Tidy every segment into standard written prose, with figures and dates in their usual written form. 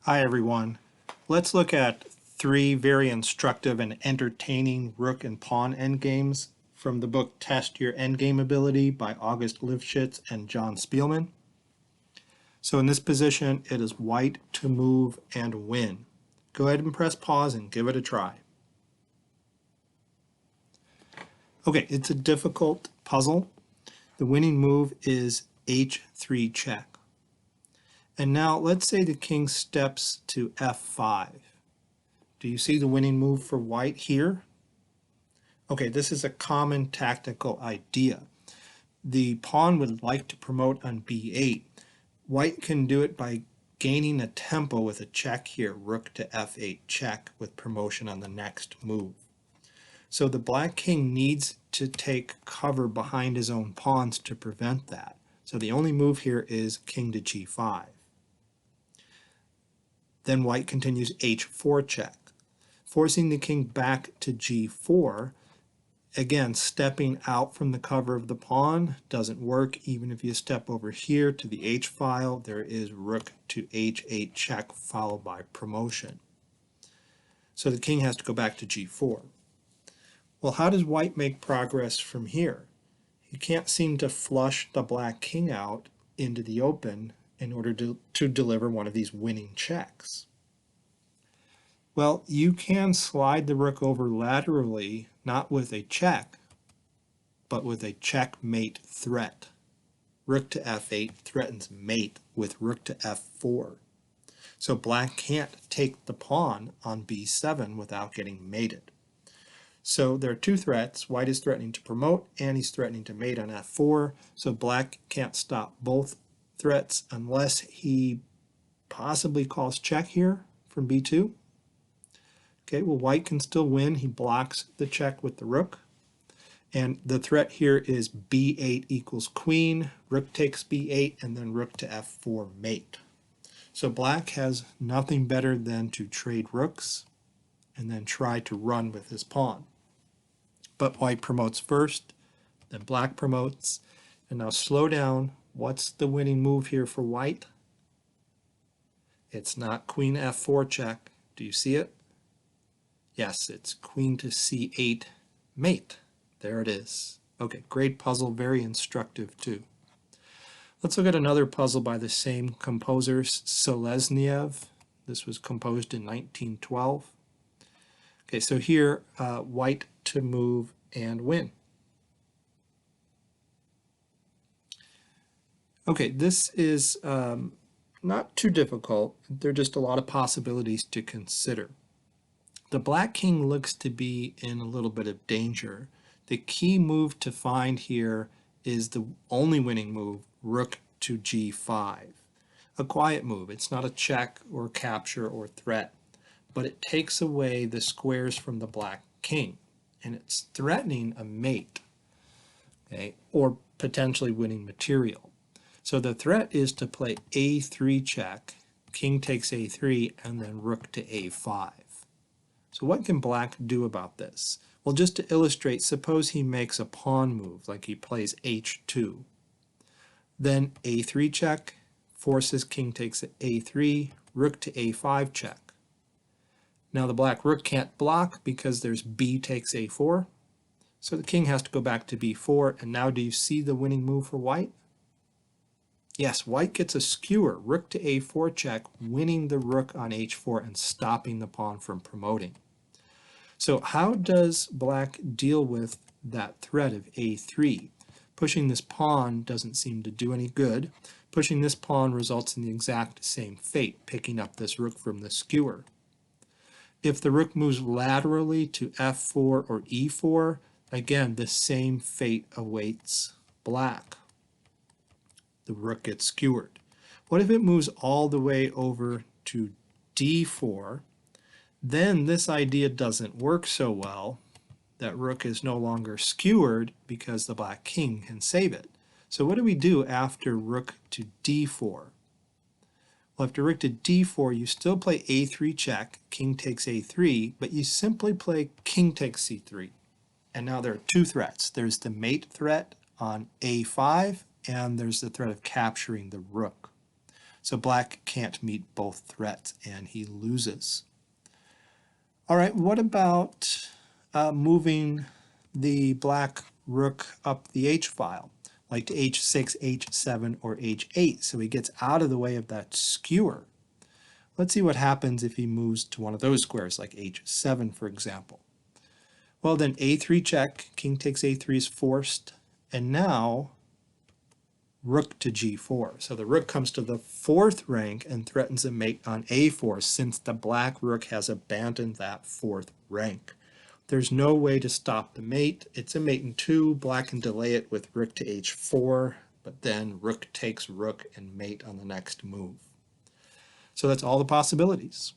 Hi everyone. Let's look at three very instructive and entertaining rook and pawn endgames from the book Test Your Endgame Ability by August Livshits and John Speelman. So in this position, it is white to move and win. Go ahead and press pause and give it a try. Okay, it's a difficult puzzle. The winning move is h3 check. And now let's say the king steps to f5. Do you see the winning move for white here? Okay, this is a common tactical idea. The pawn would like to promote on b8. White can do it by gaining a tempo with a check here, rook to f8 check with promotion on the next move. So the black king needs to take cover behind his own pawns to prevent that. So the only move here is king to g5. Then white continues h4 check, forcing the king back to g4. Again, stepping out from the cover of the pawn doesn't work. Even if you step over here to the h file, there is rook to h8 check followed by promotion. So the king has to go back to g4. Well, how does white make progress from here? He can't seem to flush the black king out into the open in order to deliver one of these winning checks. Well, you can slide the rook over laterally, not with a check, but with a checkmate threat. Rook to f8 threatens mate with rook to f4. So black can't take the pawn on b7 without getting mated. So there are two threats. White is threatening to promote and he's threatening to mate on f4. So black can't stop both threats unless he possibly calls check here from b2. Okay, well, white can still win. He blocks the check with the rook. And the threat here is b8 equals queen, rook takes b8, and then rook to f4 mate. So black has nothing better than to trade rooks and then try to run with his pawn. But white promotes first, then black promotes. And now slow down. What's the winning move here for white? It's not queen f4 check. Do you see it? Yes, it's queen to c8 mate. There it is. Okay, great puzzle, very instructive too. Let's look at another puzzle by the same composer, Selezniev. This was composed in 1912. Okay, so here, white to move and win. Okay, this is not too difficult. There are just a lot of possibilities to consider. The black king looks to be in a little bit of danger. The key move to find here is the only winning move, rook to g5. A quiet move. It's not a check or capture or threat, but it takes away the squares from the black king, and it's threatening a mate, okay, or potentially winning material. So the threat is to play a3 check, king takes a3, and then rook to a5. So what can black do about this? Well, just to illustrate, suppose he makes a pawn move, like he plays h2. Then a3 check, forces king takes a3, rook to a5 check. Now the black rook can't block because there's b takes a4. So the king has to go back to b4, and now do you see the winning move for white? Yes, white gets a skewer, rook to a4 check, winning the rook on h4 and stopping the pawn from promoting. So how does black deal with that threat of a3? Pushing this pawn doesn't seem to do any good. Pushing this pawn results in the exact same fate, picking up this rook from the skewer. If the rook moves laterally to f4 or e4, again, the same fate awaits black. The rook gets skewered. What if it moves all the way over to d4? Then this idea doesn't work so well. That rook is no longer skewered because the black king can save it. So what do we do after rook to d4? Well, after rook to d4, you still play a3 check, king takes a3, but you simply play king takes c3. And now there are two threats. There's the mate threat on a5, and there's the threat of capturing the rook. So black can't meet both threats and he loses. All right, what about moving the black rook up the h-file, like to h6, h7, or h8, so he gets out of the way of that skewer? Let's see what happens if he moves to one of those squares, like h7, for example. Well, then a3 check, king takes a3 is forced, and now rook to g4. So the rook comes to the fourth rank and threatens a mate on a4 since the black rook has abandoned that fourth rank. There's no way to stop the mate. It's a mate in 2. Black can delay it with rook to h4, but then rook takes rook and mate on the next move. So that's all the possibilities.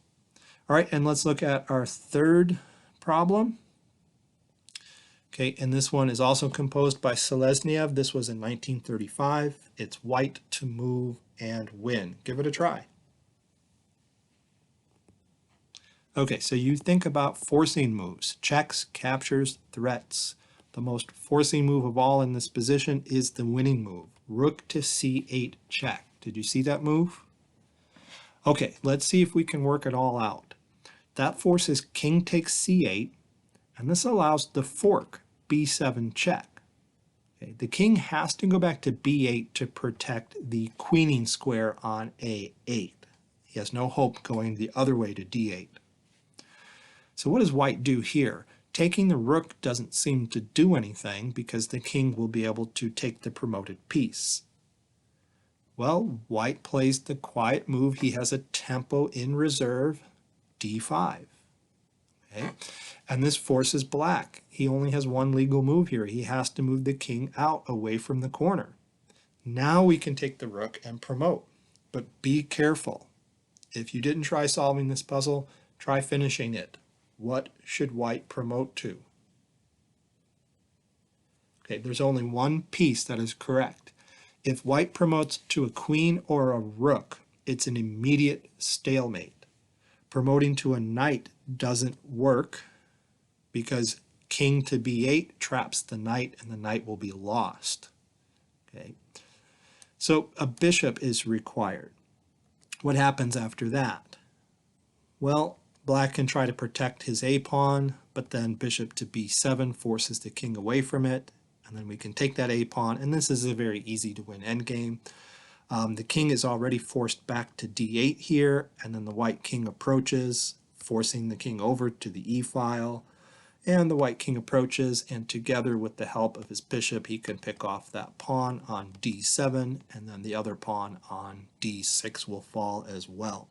All right, and let's look at our third problem. Okay, and this one is also composed by Selezniev. This was in 1935. It's white to move and win. Give it a try. Okay, so you think about forcing moves, checks, captures, threats. The most forcing move of all in this position is the winning move, rook to c8 check. Did you see that move? Okay, let's see if we can work it all out. That forces king takes c8, and this allows the fork, b7 check. Okay, the king has to go back to b8 to protect the queening square on a8. He has no hope going the other way to d8. So what does white do here? Taking the rook doesn't seem to do anything because the king will be able to take the promoted piece. Well, white plays the quiet move. He has a tempo in reserve, d5. Okay? And this forces black. He only has one legal move here. He has to move the king out away from the corner. Now we can take the rook and promote. But be careful. If you didn't try solving this puzzle, try finishing it. What should white promote to? Okay, there's only one piece that is correct. If white promotes to a queen or a rook, it's an immediate stalemate. Promoting to a knight doesn't work because king to b8 traps the knight and the knight will be lost. Okay, so a bishop is required. What happens after that? Well, black can try to protect his a-pawn, but then bishop to b7 forces the king away from it, and then we can take that a-pawn, and this is a very easy to win endgame. The king is already forced back to d8 here, and then the white king approaches, forcing the king over to the e-file, and the white king approaches, and together with the help of his bishop, he can pick off that pawn on d7, and then the other pawn on d6 will fall as well.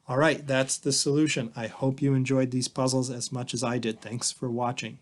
All right, that's the solution. I hope you enjoyed these puzzles as much as I did. Thanks for watching.